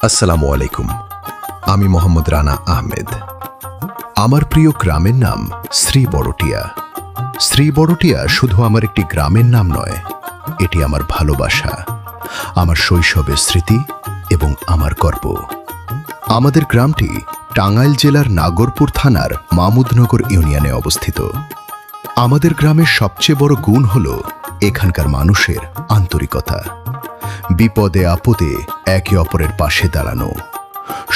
আসসালামু আলাইকুম। আমি মোহাম্মদ রানা আহমেদ। আমার প্রিয় গ্রামের নাম শ্রীবড়টিয়া। শ্রীবড়টিয়া শুধু আমার একটি গ্রামের নাম নয়, এটি আমার ভালোবাসা, আমার শৈশবের স্মৃতি এবং আমার গর্ব। আমাদের গ্রামটি টাঙ্গাইল জেলার নাগরপুর থানার মামুদনগর ইউনিয়নে অবস্থিত। আমাদের গ্রামের সবচেয়ে বড় গুণ হল এখানকার মানুষের আন্তরিকতা। বিপদে আপদে একে অপরের পাশে দাঁড়ানো,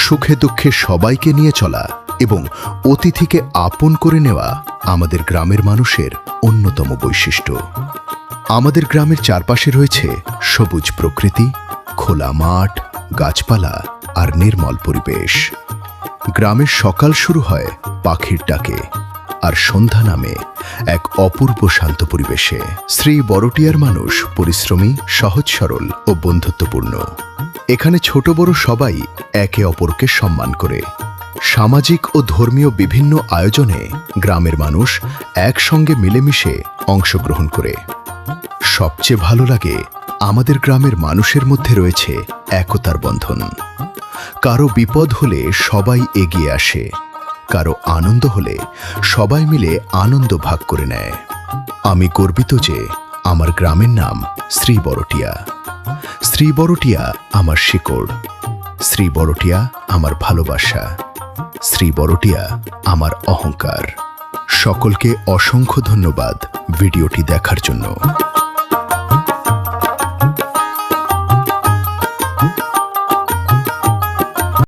সুখে দুঃখে সবাইকে নিয়ে চলা এবং অতিথিকে আপন করে নেওয়া আমাদের গ্রামের মানুষের অন্যতম বৈশিষ্ট্য। আমাদের গ্রামের চারপাশে রয়েছে সবুজ প্রকৃতি, খোলা মাঠ, গাছপালা আর নির্মল পরিবেশ। গ্রামের সকাল শুরু হয় পাখির ডাকে, আর সন্ধ্যা নামে এক অপূর্ব শান্ত পরিবেশে। শ্রীবড়টিয়ার মানুষ পরিশ্রমী, সহজ সরল ও বন্ধুত্বপূর্ণ। এখানে ছোট বড় সবাই একে অপরকে সম্মান করে। সামাজিক ও ধর্মীয় বিভিন্ন আয়োজনে গ্রামের মানুষ একসঙ্গে মিলেমিশে অংশগ্রহণ করে। সবচেয়ে ভালো লাগে আমাদের গ্রামের মানুষের মধ্যে রয়েছে একতার বন্ধন। কারো বিপদ হলে সবাই এগিয়ে আসে, কারো আনন্দ হলে সবাই মিলে আনন্দ ভাগ করে নেয়। আমি গর্বিত যে আমার গ্রামের নাম শ্রীবড়টিয়া। শ্রীবড়টিয়া আমার শিকড়, শ্রীবড়টিয়া আমার ভালোবাসা, শ্রীবড়টিয়া আমার অহংকার। সকলকে অসংখ্য ধন্যবাদ ভিডিওটি দেখার জন্য।